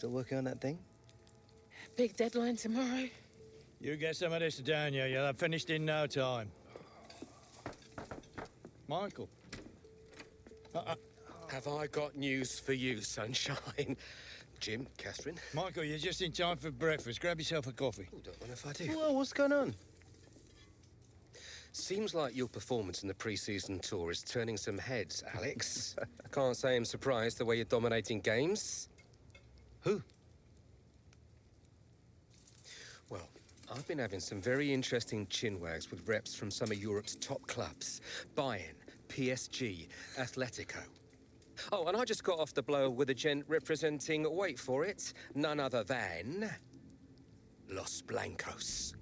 Still working on that thing? Big deadline tomorrow. You get some of this down, you'll have finished in no time. Michael. Have I got news for you, sunshine? Jim, Catherine. Michael, you're just in time for breakfast. Grab yourself a coffee. Oh, don't mind if I do. Whoa, what's going on? Seems like your performance in the pre-season tour is turning some heads, Alex. Can't say I'm surprised the way you're dominating games. Who? Well, I've been having some very interesting chinwags with reps from some of Europe's top clubs. Bayern, PSG, Atletico. Oh, and I just got off the blow with a gent representing, wait for it, none other than Los Blancos.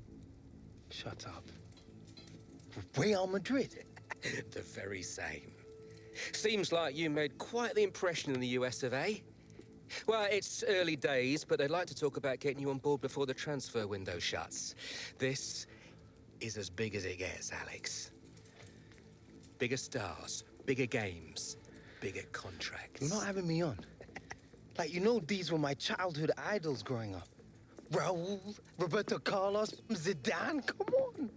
Shut up. Real Madrid? The very same. Seems like you made quite the impression in the US of A. Well, it's early days, but they'd like to talk about getting you on board before the transfer window shuts. This is as big as it gets, Alex. Bigger stars, bigger games, bigger contracts. You're not having me on. Like, you know these were my childhood idols growing up. Raul, Roberto Carlos, Zidane, come on.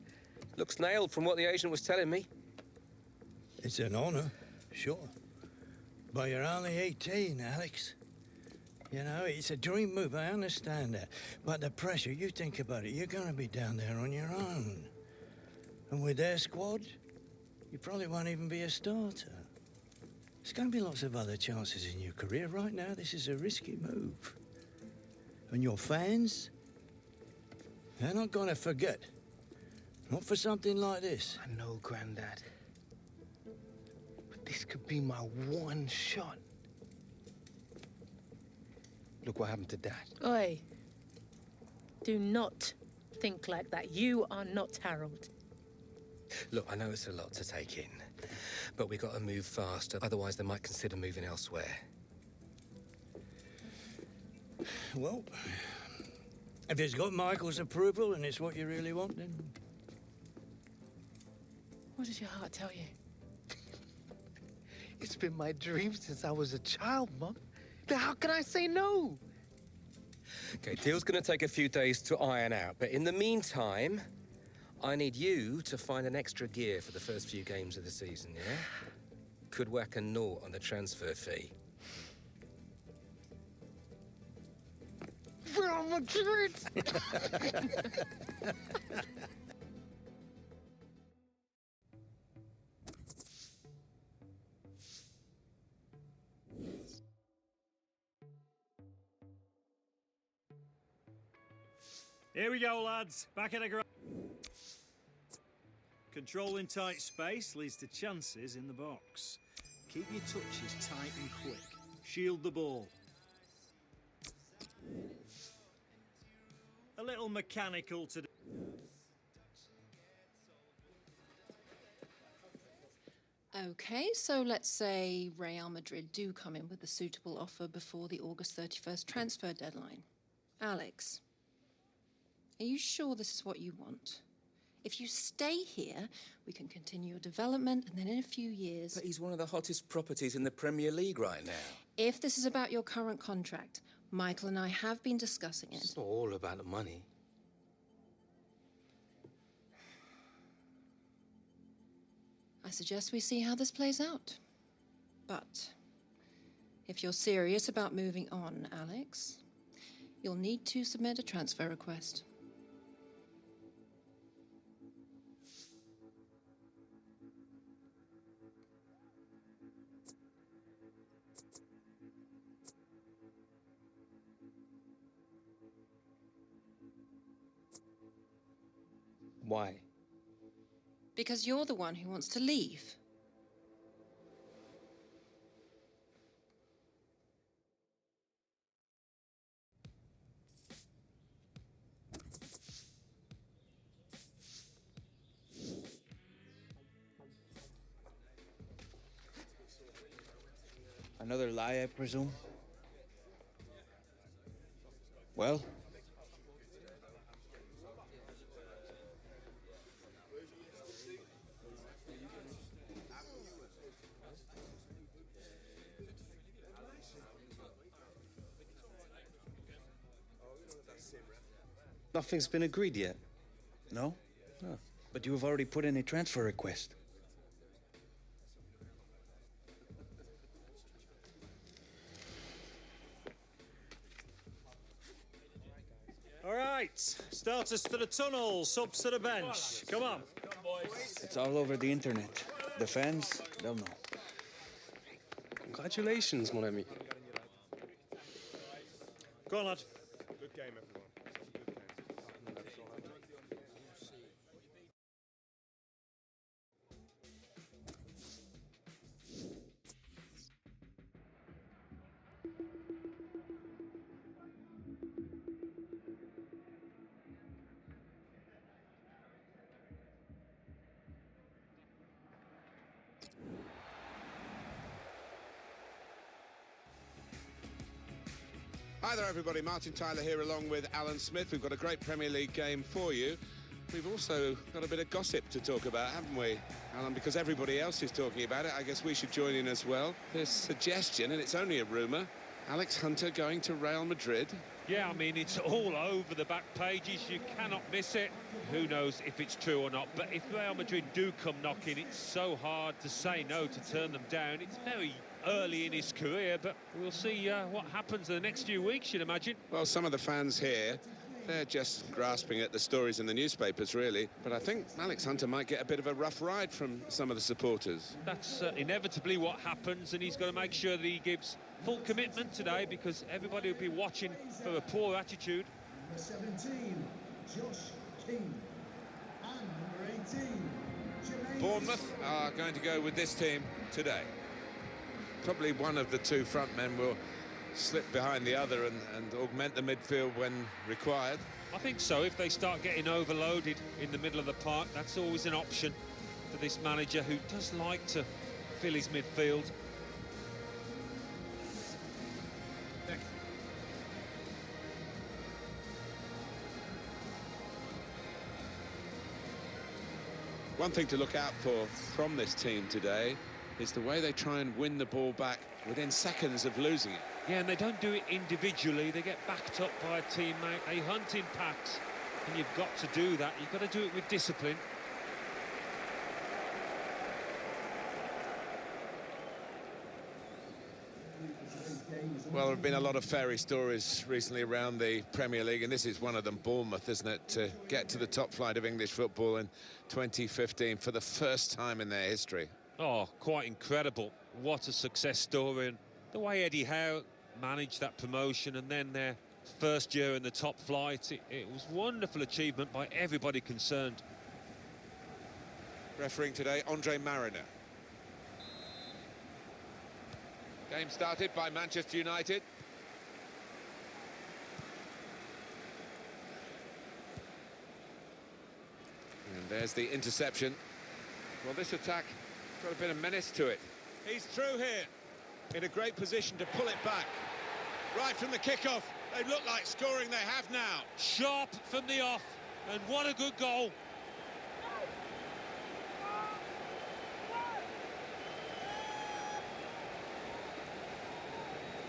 Looks nailed from what the agent was telling me. It's an honor, sure. But you're only 18, Alex. You know, it's a dream move, I understand that. But the pressure, you think about it, you're going to be down there on your own. And with their squad, you probably won't even be a starter. There's going to be lots of other chances in your career. Right now, this is a risky move. And your fans, they're not going to forget. Not for something like this. I know, Grandad. But this could be my one shot. Look what happened to Dad. Oi. Do not think like that. You are not Harold. Look, I know it's a lot to take in, but we got to move faster. Otherwise, they might consider moving elsewhere. Well, if it's got Michael's approval and it's what you really want, then... What does your heart tell you? It's been my dream since I was a child, Mum. Now, how can I say no? Okay, deal's gonna take a few days to iron out, but in the meantime, I need you to find an extra gear for the first few games of the season, yeah? Could whack a naught on the transfer fee. Real Madrid! Here we go, lads. Back at the ground. Controlling tight space leads to chances in the box. Keep your touches tight and quick. Shield the ball. A little mechanical today. Okay, so let's say Real Madrid do come in with a suitable offer before the August 31st transfer deadline. Alex, are you sure this is what you want? If you stay here, we can continue your development, and then in a few years... But he's one of the hottest properties in the Premier League right now. If this is about your current contract, Michael and I have been discussing it. It's not all about the money. I suggest we see how this plays out. But if you're serious about moving on, Alex, you'll need to submit a transfer request. Why? Because you're the one who wants to leave. Another lie, I presume? Well? Nothing's been agreed yet. No? No. But you have already put in a transfer request. All right, starters to the tunnel, subs to the bench. Come on. It's all over the internet. The fans, they'll know. Congratulations, mon ami. Go on, lad. Hi there everybody, Martin Tyler here along with Alan Smith. We've got a great Premier League game for you. We've also got a bit of gossip to talk about, haven't we, Alan? Because everybody else is talking about it, I guess we should join in as well. There's suggestion, and it's only a rumour, Alex Hunter going to Real Madrid. Yeah, I mean, it's all over the back pages. You cannot miss it. Who knows if it's true or not. But if Real Madrid do come knocking, it's so hard to say no, to turn them down. It's very early in his career, but we'll see what happens in the next few weeks, you'd imagine. Well, some of the fans here, they're just grasping at the stories in the newspapers, really. But I think Alex Hunter might get a bit of a rough ride from some of the supporters. That's inevitably what happens, and he's got to make sure that he gives full commitment today, because everybody will be watching for a poor attitude. Number 17, Josh King. And number 18, Jermaine. Bournemouth are going to go with this team today. Probably one of the two front men will slip behind the other and augment the midfield when required. I think so. If they start getting overloaded in the middle of the park, that's always an option for this manager, who does like to fill his midfield. One thing to look out for from this team today is the way they try and win the ball back within seconds of losing it. Yeah, and they don't do it individually. They get backed up by a teammate. They hunt in packs, and you've got to do that. You've got to do it with discipline. Well, there have been a lot of fairy stories recently around the Premier League, and this is one of them. Bournemouth, isn't it, to get to the top flight of English football in 2015 for the first time in their history. Oh, quite incredible. What a success story. And the way Eddie Howe managed that promotion, and then their first year in the top flight, it was wonderful achievement by everybody concerned. Refereeing today, Andre Mariner. Game started by Manchester United. And there's the interception. Well, this attack got a bit of menace to it. He's through here, in a great position to pull it back. Right from the kickoff, they look like scoring. They have now. Sharp from the off, and what a good goal.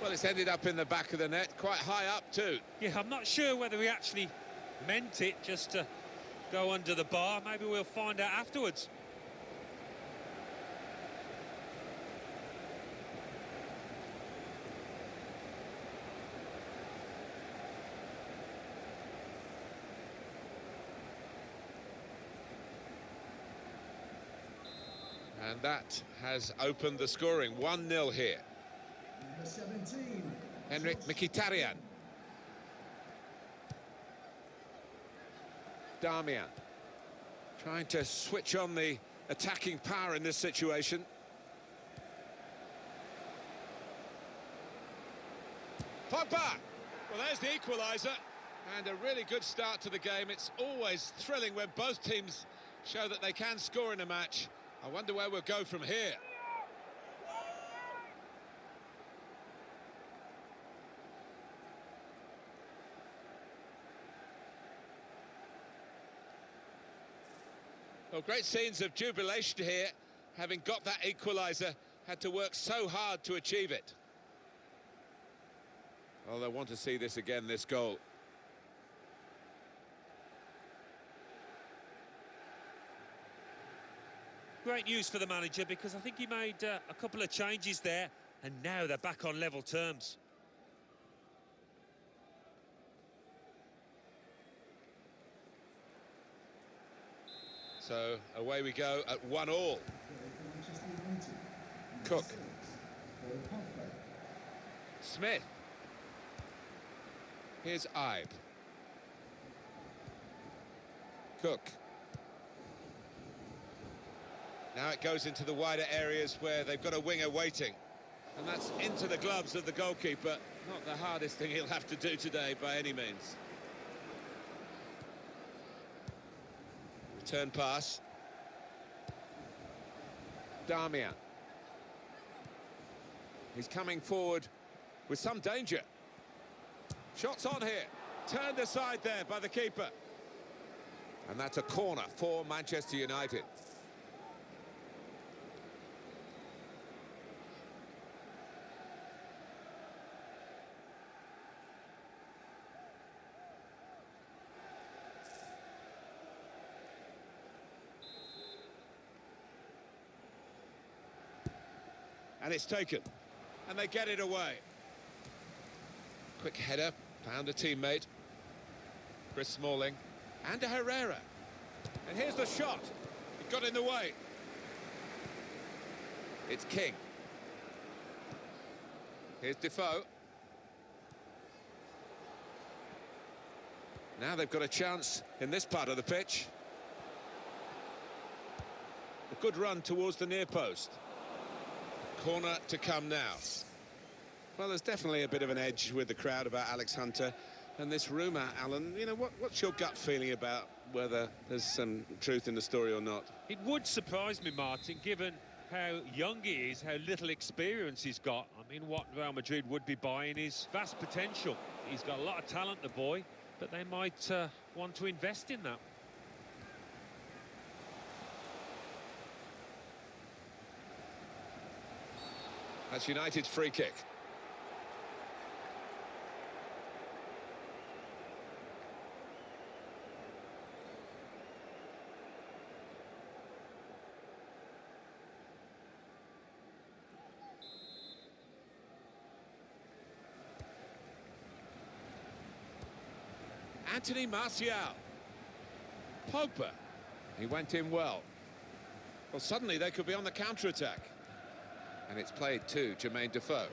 Well, it's ended up in the back of the net, quite high up too. Yeah, I'm not sure whether he actually meant it just to go under the bar. Maybe we'll find out afterwards. And that has opened the scoring. 1-0 here. Number 17. Henrik Mkhitaryan. Darmian. Trying to switch on the attacking power in this situation. Pogba! Well, there's the equaliser. And a really good start to the game. It's always thrilling when both teams show that they can score in a match. I wonder where we'll go from here. Well, great scenes of jubilation here. Having got that equaliser, had to work so hard to achieve it. Well, they want to see this again, this goal. Great news for the manager, because I think he made a couple of changes there, and now they're back on level terms. So away we go at 1-1. Cook. Smith. Here's Ibe. Cook. Now it goes into the wider areas where they've got a winger waiting. And that's into the gloves of the goalkeeper. Not the hardest thing he'll have to do today by any means. Return pass. Damian. He's coming forward with some danger. Shots on here. Turned aside there by the keeper. And that's a corner for Manchester United. And it's taken. And they get it away. Quick header. Found a teammate. Chris Smalling. And a Herrera. And here's the shot. It got in the way. It's King. Here's Defoe. Now they've got a chance in this part of the pitch. A good run towards the near post. Corner to come now. Well, there's definitely a bit of an edge with the crowd about Alex Hunter and this rumour, Alan. You know, what's your gut feeling about whether there's some truth in the story or not? It would surprise me, Martin, given how young he is, how little experience he's got. I mean, what Real Madrid would be buying is vast potential. He's got a lot of talent, the boy, but they might want to invest in that. That's United's free kick. Anthony Martial. Pogba. He went in well. Well, suddenly they could be on the counter-attack. And it's played to Jermaine Defoe.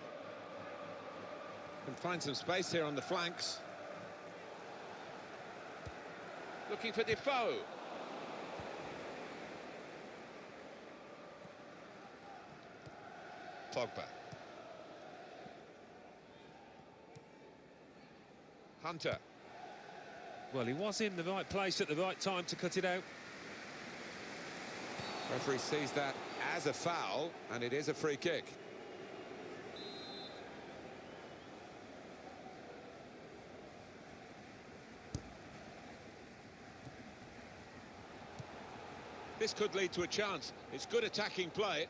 Can find some space here on the flanks. Looking for Defoe. Pogba. Hunter. Well, he was in the right place at the right time to cut it out. Referee sees that as a foul, and it is a free kick. This could lead to a chance. It's good attacking play.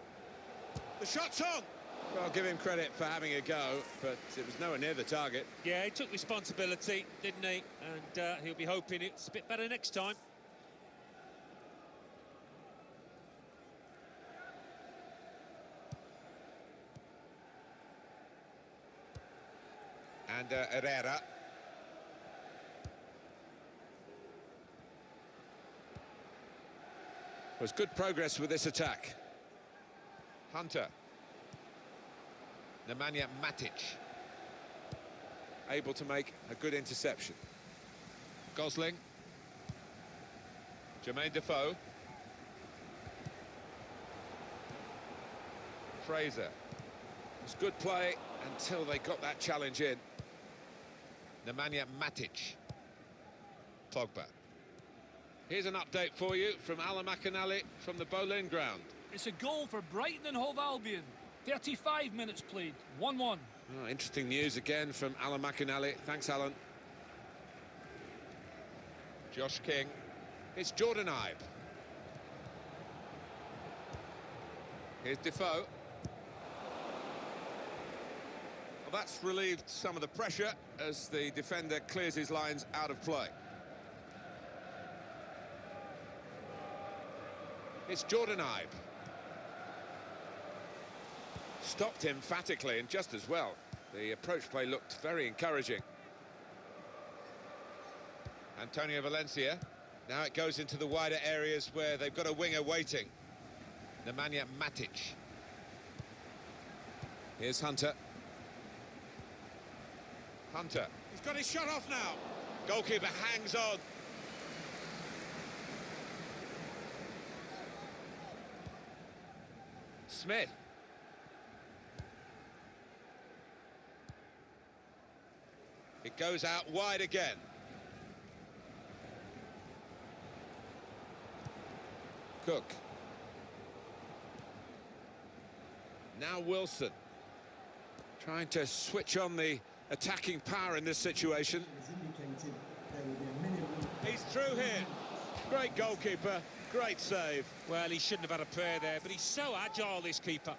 The shot's on! Well, I'll give him credit for having a go, but it was nowhere near the target. Yeah, he took responsibility, didn't he? And he'll be hoping it's a bit better next time. And Herrera. Was good progress with this attack. Hunter. Nemanja Matic. Able to make a good interception. Gosling. Jermaine Defoe. Fraser. It was good play until they got that challenge in. Nemanja Matic. Pogba. Here's an update for you from Alan McInally from the Boleyn ground. It's a goal for Brighton and Hove Albion. 35 minutes played, 1-1. Oh, interesting news again from Alan McInally. Thanks, Alan. Josh King. It's Jordan Ibe. Here's Defoe. Well, that's relieved some of the pressure as the defender clears his lines out of play. It's Jordan Ibe. stopped emphatically and just as well. The approach play looked very encouraging. Antonio Valencia. Now it goes into the wider areas where they've got a winger waiting. Nemanja Matic. Here's Hunter. Hunter. He's got his shot off now. Goalkeeper hangs on. Smith. It goes out wide again. Cook. Now Wilson. Trying to switch on the attacking power in this situation. He's through here. Great goalkeeper, great save. Well, he shouldn't have had a prayer there, but he's so agile, this keeper.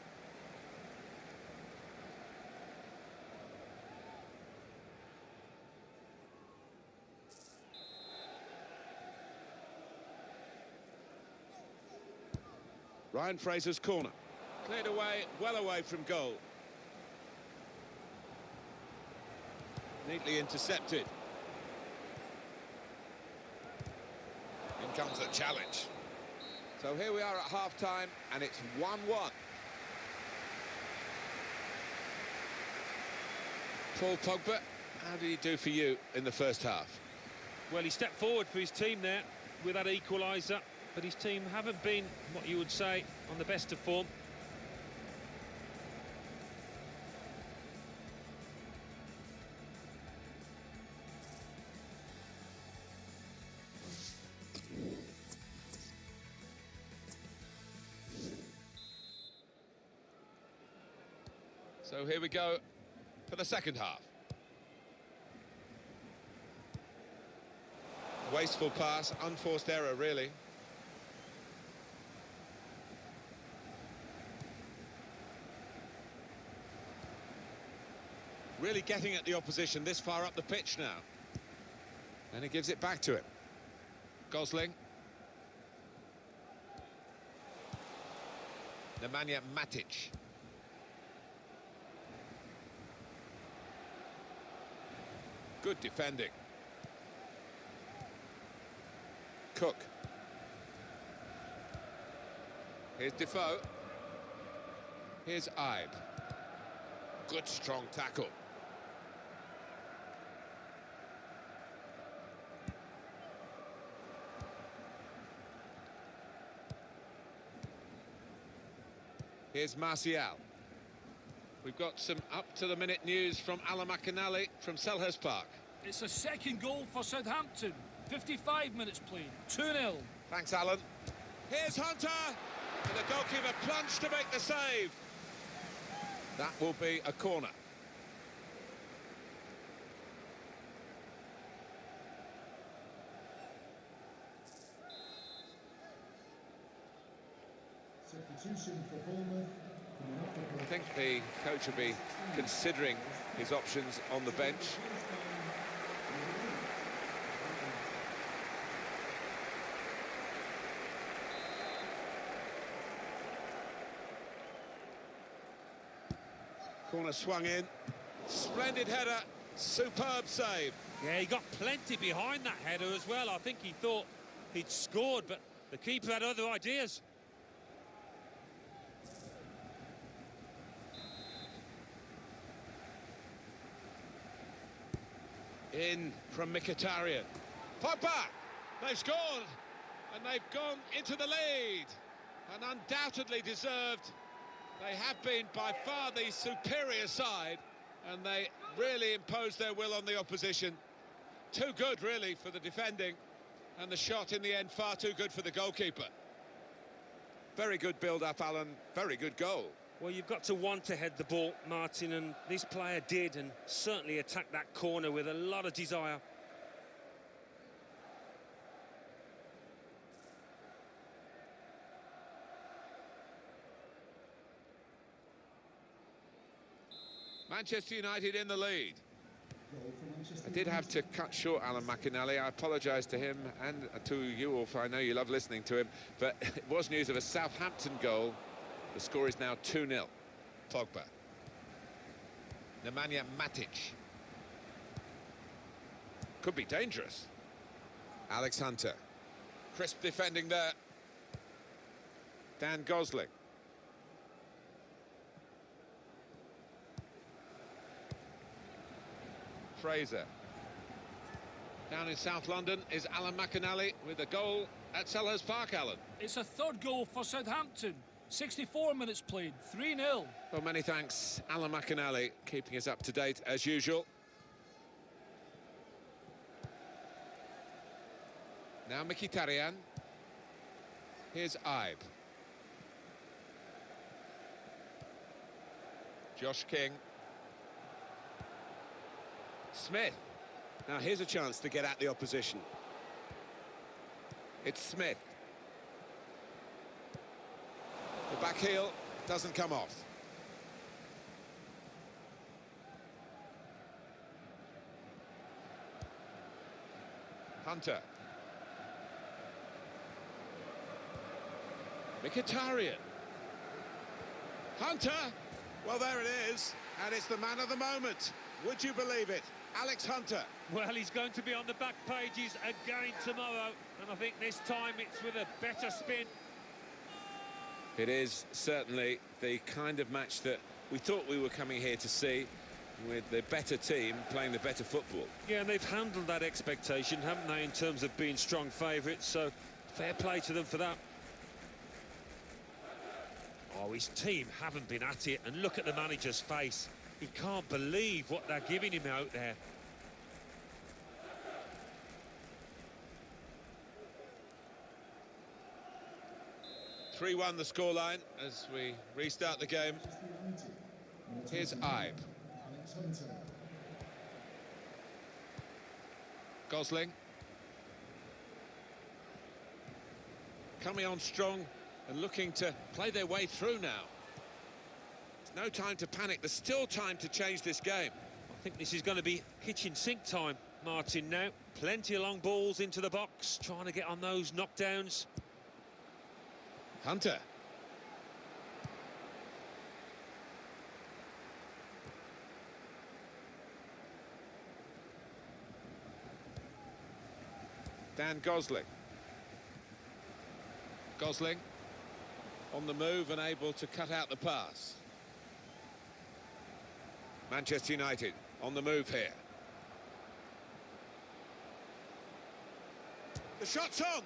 Ryan Fraser's corner. Cleared away, well away from goal. Neatly intercepted. In comes the challenge. So here we are at half-time, and it's 1-1. Paul Pogba, how did he do for you in the first half? Well, he stepped forward for his team there with that equaliser, but his team haven't been, what you would say, on the best of form. So here we go for the second half. Wasteful pass, unforced error, really. Really getting at the opposition this far up the pitch now. And he gives it back to him. Gosling. Nemanja Matic. Good defending. Cook. Here's Defoe. Here's Ibe. Good strong tackle. Here's Martial. We've got some up-to-the-minute news from Alan McInally from Selhurst Park. It's a second goal for Southampton. 55 minutes played. 2-0. Thanks, Alan. Here's Hunter. And the goalkeeper plunged to make the save. That will be a corner. Substitution for Bournemouth. I think the coach will be considering his options on the bench. Corner swung in. Splendid header. Superb save. Yeah, he got plenty behind that header as well. I think he thought he'd scored, but the keeper had other ideas. In from Mkhitaryan. Pogba! They've scored! And they've gone into the lead. And undoubtedly deserved. They have been by far the superior side. And they really imposed their will on the opposition. Too good, really, for the defending. And the shot, in the end, far too good for the goalkeeper. Very good build-up, Alan. Very good goal. Well, you've got to want to head the ball, Martin, and this player did, and certainly attacked that corner with a lot of desire. Manchester United in the lead. I did have to cut short Alan McInally. I apologise to him and to you all, for I know you love listening to him, but it was news of a Southampton goal. The score is now 2-0. Pogba. Nemanja Matic. Could be dangerous. Alex Hunter. Crisp defending there. Dan Gosling. Fraser. Down in South London is Alan McInally with a goal at Selhurst Park, Alan. It's a third goal for Southampton. 64 minutes played, 3-0. Well, many thanks, Alan McInally, keeping us up to date as usual. Now Mkhitaryan. Here's Ibe. Josh King. Smith. Now here's a chance to get at the opposition. It's Smith. The back heel doesn't come off. Hunter. Mkhitaryan. Hunter! Well, there it is. And it's the man of the moment. Would you believe it? Alex Hunter. Well, he's going to be on the back pages again tomorrow, and I think this time it's with a better spin. It is certainly the kind of match that we thought we were coming here to see, with the better team playing the better football. Yeah, and they've handled that expectation, haven't they, in terms of being strong favourites, so fair play to them for that. Oh, his team haven't been at it, and look at the manager's face. He can't believe what they're giving him out there. (3-1) the scoreline as we restart the game. Here's Ibe. Gosling. Coming on strong and looking to play their way through now. There's no time to panic. There's still time to change this game. I think this is going to be kitchen sink time, Martin, now. Plenty of long balls into the box, trying to get on those knockdowns. Hunter. Dan Gosling. Gosling on the move and able to cut out the pass. Manchester United on the move here. The shot's on!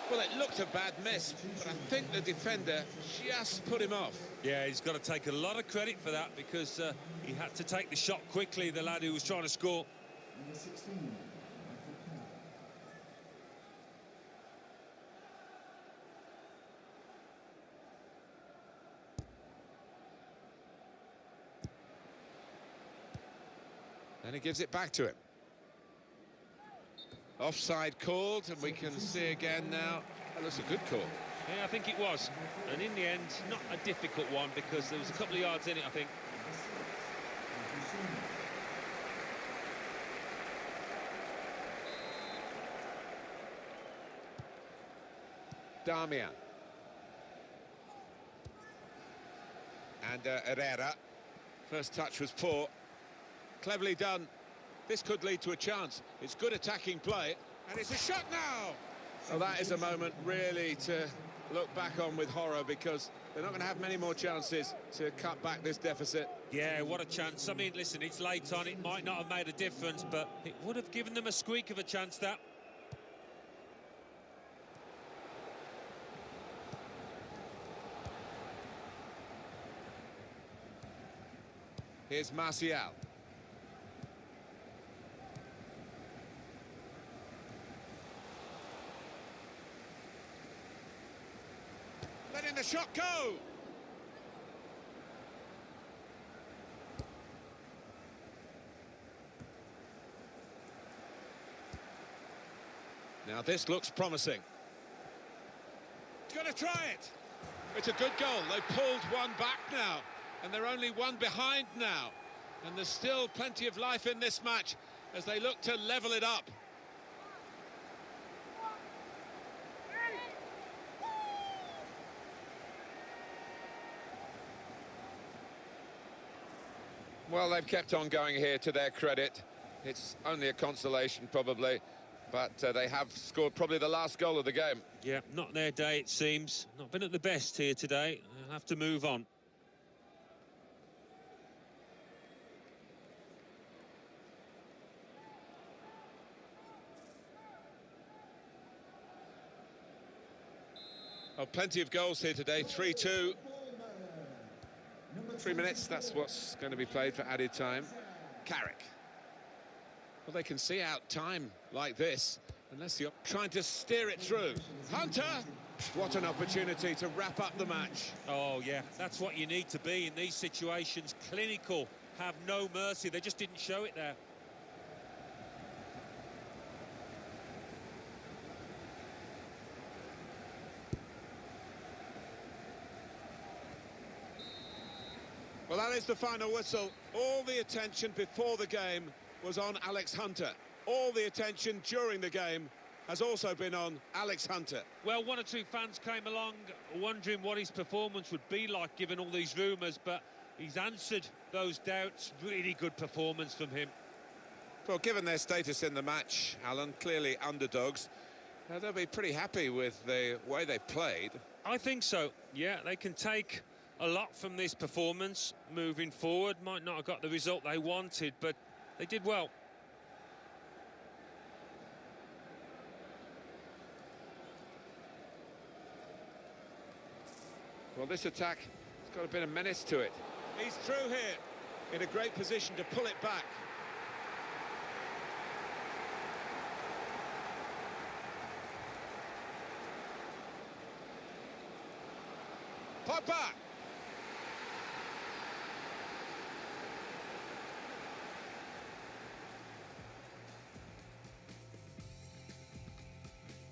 Well, it looked a bad miss, but I think the defender just put him off. Yeah, he's got to take a lot of credit for that, because he had to take the shot quickly, the lad who was trying to score. Number 16. And he gives it back to him. Offside called, and we can see again now. That looks a good call. Yeah, I think it was. And in the end, not a difficult one, because there was a couple of yards in it, I think. Damian. And Herrera. First touch was poor. Cleverly done. This could lead to a chance. It's good attacking play, and it's a shot now! Well, that is a moment really to look back on with horror, because they're not going to have many more chances to cut back this deficit. Yeah, what a chance. I mean, listen, it's late on. It might not have made a difference, but it would have given them a squeak of a chance, that. Here's Martial. Letting the shot go! Now this looks promising. He's going to try it! It's a good goal. They pulled one back now, and they're only one behind now. And there's still plenty of life in this match as they look to level it up. Well, they've kept on going here, to their credit. It's only a consolation, probably, but they have scored probably the last goal of the game. Yeah, not their day, it seems. Not been at the best here today. They'll have to move on. Oh, plenty of goals here today, 3-2. 3 minutes, that's what's going to be played for added time. Carrick. Well, they can see out time like this, unless you're trying to steer it through. Hunter! What an opportunity to wrap up the match. Oh, yeah, that's what you need to be in these situations. Clinical, have no mercy. They just didn't show it there. Well, that is the final whistle. All the attention before the game was on Alex Hunter. All the attention during the game has also been on Alex Hunter. Well, one or two fans came along wondering what his performance would be like given all these rumours, but he's answered those doubts. Really good performance from him. Well, given their status in the match, Alan, clearly underdogs, they'll be pretty happy with the way they've played. I think so. Yeah, they can take a lot from this performance moving forward. Might not have got the result they wanted, but they did well. Well, this attack has got a bit of menace to it. He's through here, in a great position to pull it back. Pogba!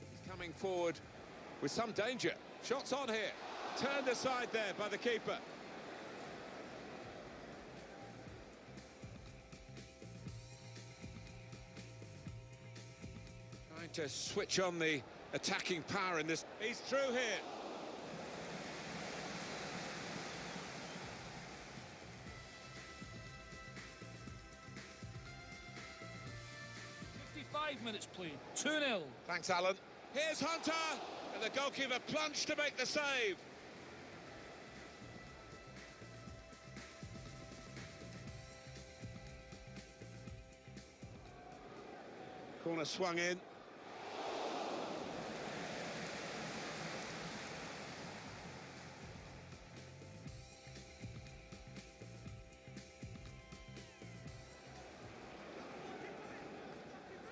He's coming forward with some danger. Shots on here. Turned aside there by the keeper. Trying to switch on the attacking power in this. He's through here. Minutes played. 2-0. Thanks, Alan. Here's Hunter, and the goalkeeper plunged to make the save. Corner swung in.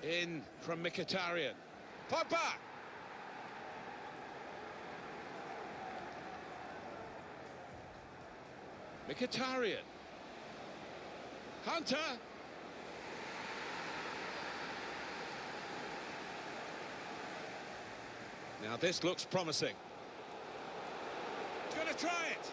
In from Mkhitaryan. Pogba! Mkhitaryan. Hunter! Now this looks promising. He's going to try it!